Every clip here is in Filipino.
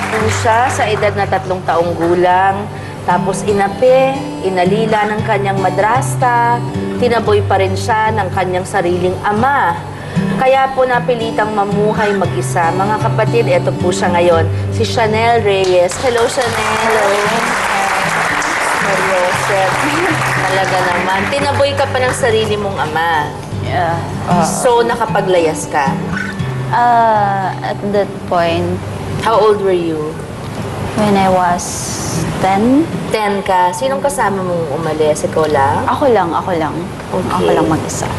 po siya sa edad na 3 taong gulang. Tapos inapi, inalila ng kanyang madrasta, tinaboy pa rin siya ng kanyang sariling ama. Kaya po napilitang mamuhay mag-isa. Mga kapatid, eto po siya ngayon, si Chanel Reyes. Hello, Chanel. Hello. Reyes. Talaga naman. Tinaboy ka pa ng sarili mong ama. Yeah. So, nakapaglayas ka. At that point, How old were you? when I was 10, 10 ka. Sinong kasama mong umalis? Ikaw lang? ako lang. Okay. Ako lang mag-isa.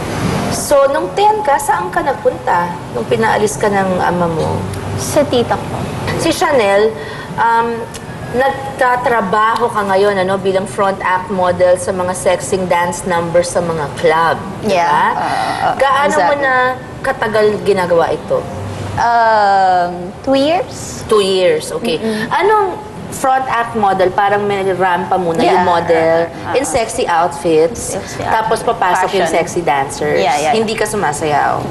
So, nung 10 ka, saan ka nagpunta? Nung pinaalis ka ng ama mo? Sa tita ko. Si Chanel, nagtatrabaho ka ngayon bilang front act model sa mga sexing dance numbers sa mga club. Yeah. Diba? Gaano mo Exactly. na katagal ginagawa ito? 2 years? 2 years, okay. Anong front act model? Parang may rampa muna yung Yeah. model in sexy outfits. Sexy Tapos papasok yung fashion. sexy dancers. Yeah. Hindi ka sumasayaw.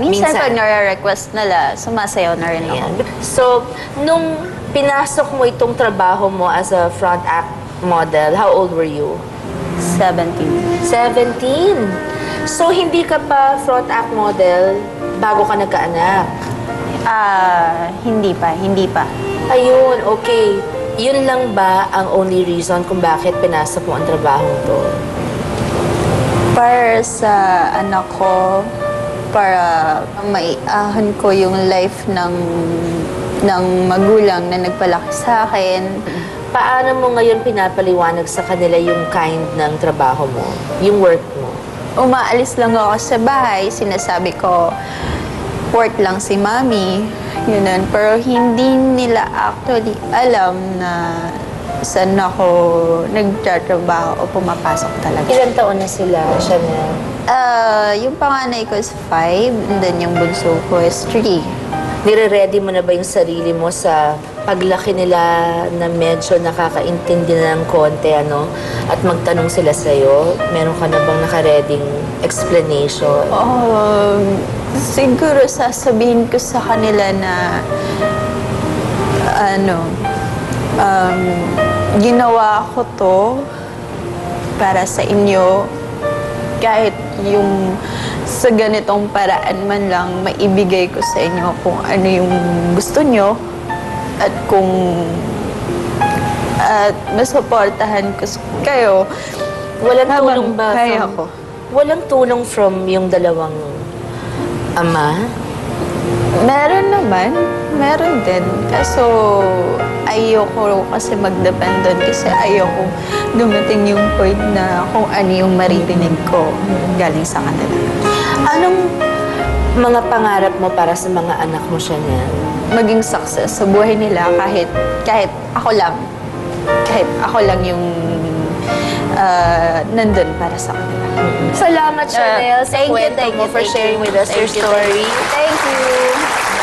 Minsan Minsan. pag nare-request nila, sumasayaw na rin ako. Ayan. So, nung pinasok mo itong trabaho mo as a front act model, how old were you? 17. 17. So, hindi ka pa front act model bago ka nagkaanak? Hindi pa. Ayun, okay. Yun lang ba ang only reason kung bakit pinasok mo ang trabaho to? Para sa anak ko, para maiahan ko yung life ng magulang na nagpalaki sa akin. Paano mo ngayon pinapaliwanag sa kanila yung kind ng trabaho mo? Yung work mo? Umaalis lang ako sa bahay, sinasabi ko, work lang si mami, yun. Pero hindi nila actually alam na saan ako nagtatrabaho o pumapasok talaga. Ilang taon na sila, Chanel? Yung panganay ko is 5, and then yung bunso ko is 3. Nire-ready mo na ba yung sarili mo sa paglaki nila na medyo nakakaintindi na ng konti, at magtanong sila sa'yo? Meron ka na bang naka-reading explanation? Siguro sasabihin ko sa kanila na ginawa ko to para sa inyo, kahit yung sa ganitong paraan man lang maibigay ko sa inyo kung ano yung gusto nyo at masuportahan ko kayo. Walang tulong ba? Kaya ko. Walang tulong from yung dalawang ama? Meron din. Kaso ayoko kasi mag-depend doon kasi ayoko dumating yung point na kung ano yung maririnig ko galing sa kanila. Anong mga pangarap mo para sa mga anak mo, Chanel? Maging success sa buhay nila kahit ako lang. Kahit ako lang yung nandun para sa kanila. Salamat, Chanel, sa kwento mo for sharing with us your story. Thank you.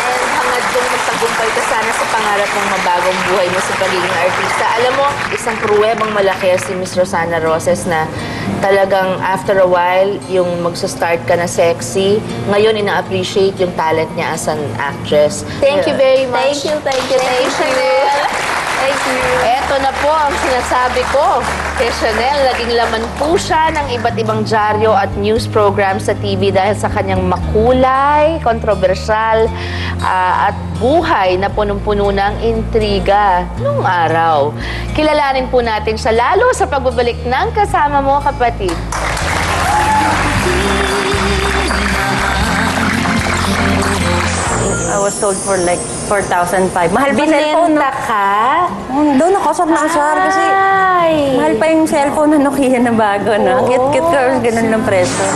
And hangad kong magtagumpay ka sana sa pangarap ng mabagong buhay mo sa pagiging artista. Alam mo, isang pruwebang malaki si Miss Rosana Roses na talagang after a while, yung magsa-start ka na sexy, ngayon ina-appreciate yung talent niya as an actress. Thank you very much. Thank you, Chanel. Thank you. Eto na po ang sinasabi ko. Kay Chanel, naging laman po siya ng iba't ibang dyaryo at news program sa TV dahil sa kanyang makulay, kontrobersyal, at buhay na punong-puno ng intriga nung araw. Kilalanin po natin siya lalo sa pagbabalik ng Kasama Mo, Kapatid. I was sold for like 4,500. Mahal pa cellphone. Binenta ka? Doon nakasar na kasar kasi Ay! mahal pa yung cellphone na Nokia na bago na. Oo. Cute-cute girls, ganun lang presyo.